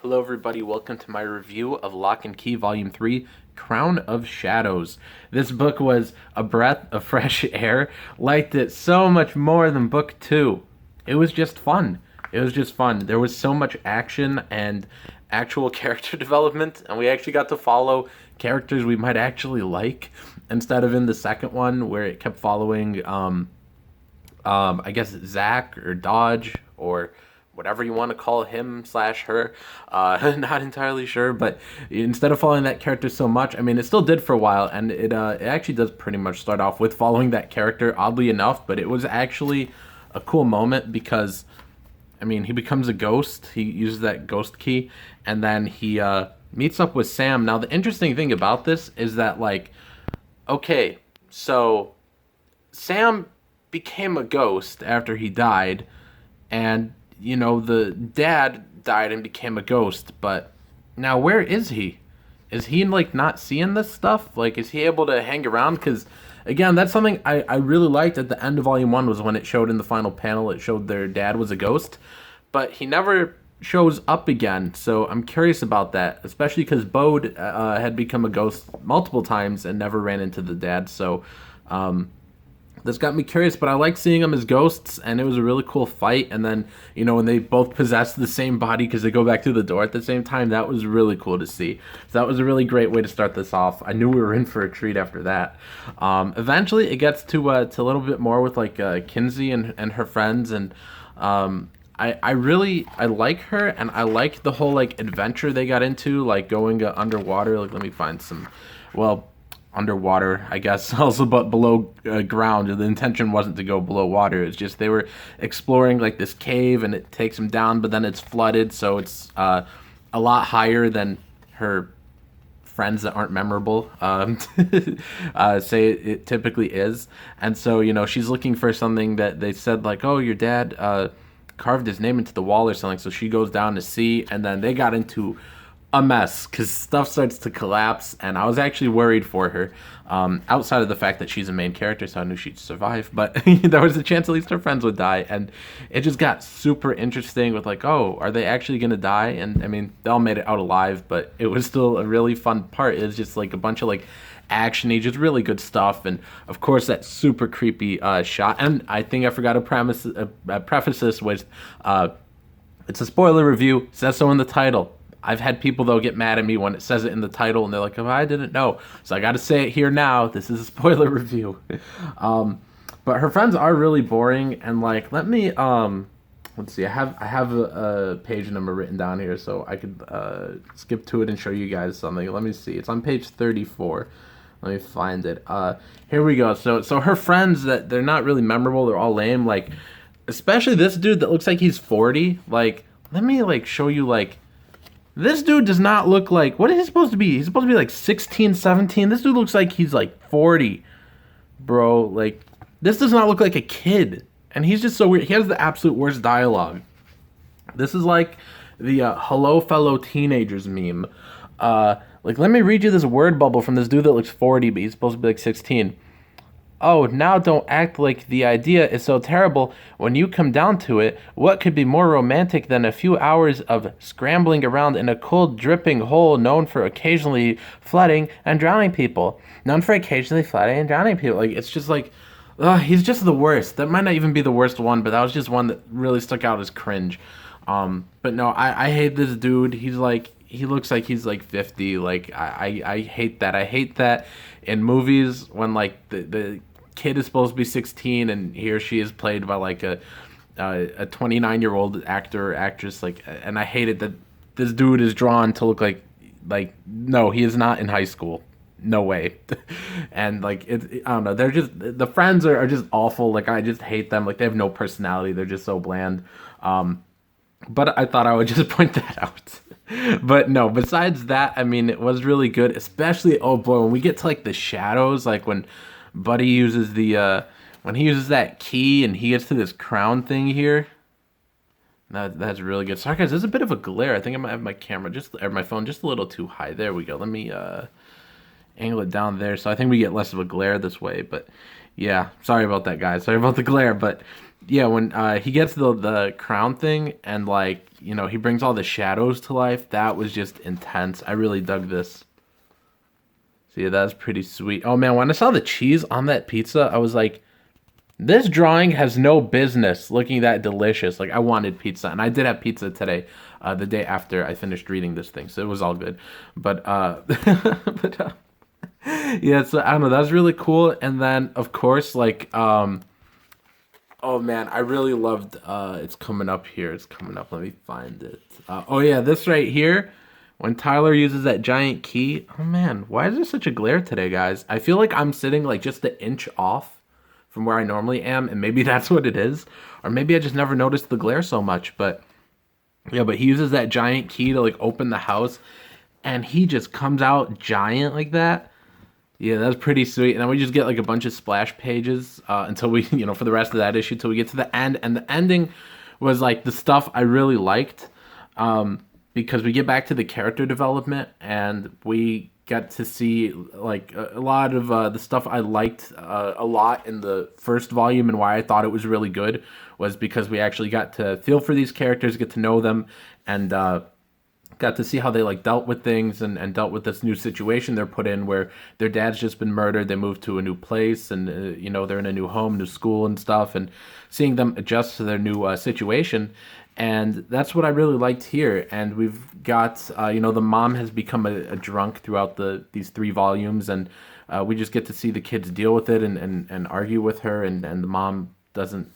Hello everybody, welcome to my review of Locke and Key Volume 3, Crown of Shadows. This book was a breath of fresh air. Liked it so much more than Book 2. It was just fun. There was so much action and actual character development, and we actually got to follow characters we might actually like, instead of in the second one where it kept following, I guess, Zach or Dodge or whatever you want to call him slash her. Not entirely sure, but instead of following that character so much, I mean, it still did for a while, and it actually does pretty much start off with following that character, oddly enough, but it was actually a cool moment because, I mean, he becomes a ghost, he uses that ghost key, and then he meets up with Sam. Now, the interesting thing about this is that, like, okay, so Sam became a ghost after he died, and you know, the dad died and became a ghost, but now where is he? Is he, like, not seeing this stuff? Like, is he able to hang around? Because, again, that's something I really liked at the end of Volume 1 was when it showed in the final panel, it showed their dad was a ghost, but he never shows up again, so I'm curious about that, especially because Bode had become a ghost multiple times and never ran into the dad, so, this got me curious, but I like seeing them as ghosts, and it was a really cool fight. And then, you know, when they both possess the same body because they go back through the door at the same time, that was really cool to see. So that was a really great way to start this off. I knew we were in for a treat after that. Eventually, it gets to a little bit more with, like, Kinsey and her friends, and I like her, and I like the whole, like, adventure they got into, like going underwater. Like, let me find some, well, underwater, I guess, also, but below ground. The intention wasn't to go below water. It's just they were exploring, like, this cave, and it takes them down, but then it's flooded, so it's a lot higher than her friends that aren't memorable say it typically is. And so, you know, she's looking for something that they said, like, oh, your dad carved his name into the wall or something, so she goes down to see, and then they got into a mess because stuff starts to collapse, and I was actually worried for her, outside of the fact that she's a main character, so I knew she'd survive, but there was a chance at least her friends would die, and it just got super interesting with, like, oh, are they actually gonna die? And I mean, they all made it out alive, but it was still a really fun part. It was just like a bunch of, like, actiony, just really good stuff, and of course that super creepy shot. And I think I forgot to preface this with it's a spoiler review, it says so in the title. I've had people, though, get mad at me when it says it in the title, and they're like, oh, I didn't know. So I got to say it here now. This is a spoiler review. But her friends are really boring, and, like, let me, let's see. I have a page number written down here, so I could skip to it and show you guys something. Let me see. It's on page 34. Let me find it. Here we go. So her friends, that they're not really memorable. They're all lame. Like, especially this dude that looks like he's 40. Like, let me, like, show you, like, this dude does not look like, what is he supposed to be? He's supposed to be like 16, 17. This dude looks like he's like 40. Bro, like, this does not look like a kid. And he's just so weird. He has the absolute worst dialogue. This is like the hello fellow teenagers meme. Like, let me read you this word bubble from this dude that looks 40, but he's supposed to be like 16. Oh, now don't act like the idea is so terrible. When you come down to it, what could be more romantic than a few hours of scrambling around in a cold, dripping hole known for occasionally flooding and drowning people? Like, it's just like, he's just the worst. That might not even be the worst one, but that was just one that really stuck out as cringe. But no, I hate this dude. He's like, he looks like he's like 50. Like, I hate that. I hate that in movies when, like, the kid is supposed to be 16 and he or she is played by, like, a 29-year-old actor or actress, like, and I hate it that this dude is drawn to look like no, he is not in high school, no way. And, like, I don't know, they're just, the friends are just awful. Like, I just hate them. Like, they have no personality, they're just so bland. But I thought I would just point that out. But no, besides that, I mean, it was really good, especially, oh boy, when we get to, like, the shadows, like when Buddy uses the when he uses that key and he gets to this crown thing here. That's really good. Sorry guys, there's a bit of a glare. I think I might have my camera or my phone just a little too high. There we go. Let me angle it down there, so I think we get less of a glare this way. But yeah, sorry about that, guys. Sorry about the glare, but Yeah, when he gets the crown thing and like, you know, he brings all the shadows to life, that was just intense. I really dug this. So yeah, that's pretty sweet. Oh man, when I saw the cheese on that pizza, I was like, this drawing has no business looking that delicious. Like I wanted pizza, and I did have pizza today, the day after I finished reading this thing, so it was all good. But but yeah, so I don't know, that was really cool. And then of course, like oh man, I really loved. It's coming up here. It's coming up. Let me find it. Oh yeah, this right here. When Tyler uses that giant key. Oh man, why is there such a glare today, guys? I feel like I'm sitting like just an inch off from where I normally am, and maybe that's what it is, or maybe I just never noticed the glare so much. But yeah, but he uses that giant key to like open the house, and he just comes out giant like that. Yeah, that's pretty sweet. And then we just get like a bunch of splash pages until we, you know, for the rest of that issue, till we get to the end. And the ending was like the stuff I really liked because we get back to the character development and we get to see like a lot of the stuff I liked a lot in the first volume, and why I thought it was really good was because we actually got to feel for these characters, get to know them, and got to see how they like dealt with things and dealt with this new situation they're put in where their dad's just been murdered. They moved to a new place, and you know, they're in a new home, new school and stuff, and seeing them adjust to their new situation. And that's what I really liked here. And we've got you know, the mom has become a drunk throughout these 3 volumes, and we just get to see the kids deal with it and argue with her, and the mom doesn't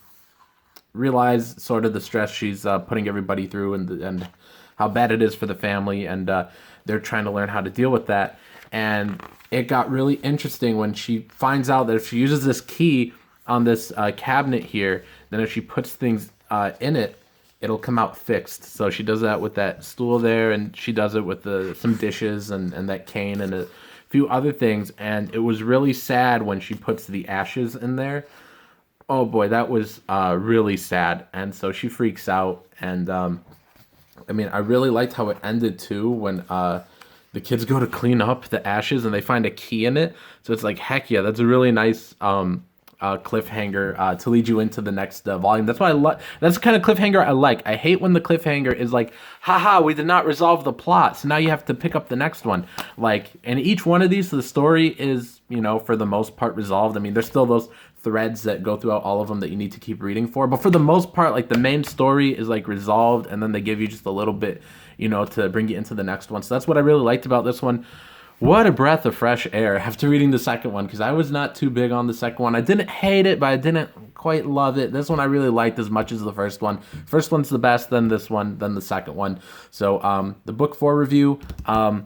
realize sort of the stress she's putting everybody through, and how bad it is for the family, and they're trying to learn how to deal with that. And it got really interesting when she finds out that if she uses this key on this cabinet here, then if she puts things in it, it'll come out fixed. So she does that with that stool there, and she does it with some dishes and that cane and a few other things. And it was really sad when she puts the ashes in there. Oh boy, that was really sad. And so she freaks out. And I mean, I really liked how it ended too when the kids go to clean up the ashes and they find a key in it. So it's like, heck yeah, that's a really nice cliffhanger to lead you into the next volume. That's why I love. That's the kind of cliffhanger I like. I hate when the cliffhanger is like, haha, we did not resolve the plot, so now you have to pick up the next one. Like, in each one of these, the story is, you know, for the most part resolved. I mean, there's still those threads that go throughout all of them that you need to keep reading for, but for the most part, like, the main story is like resolved, and then they give you just a little bit, you know, to bring you into the next one. So that's what I really liked about this one. What a breath of fresh air after reading the second one, because I was not too big on the second one. I didn't hate it, but I didn't quite love it. This one I really liked as much as the first one. First one's the best, then this one, then the second one. So the book 4 review, I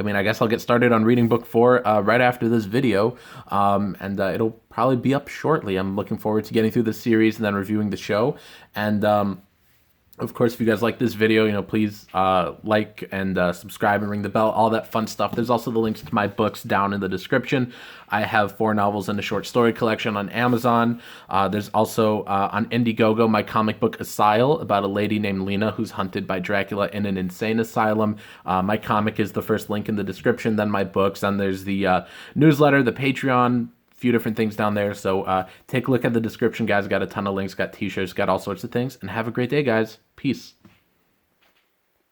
mean, I guess I'll get started on reading book 4 right after this video, and it'll probably be up shortly. I'm looking forward to getting through the series and then reviewing the show. And of course, if you guys like this video, you know, please like and subscribe and ring the bell, all that fun stuff. There's also the links to my books down in the description. I have 4 novels and a short story collection on Amazon. There's also on Indiegogo my comic book Asyle, about a lady named Lena who's hunted by Dracula in an insane asylum. My comic is the first link in the description, then my books, then there's the newsletter, the Patreon, few different things down there. So take a look at the description, guys. Got a ton of links, got t-shirts, got all sorts of things. And have a great day, guys. Peace.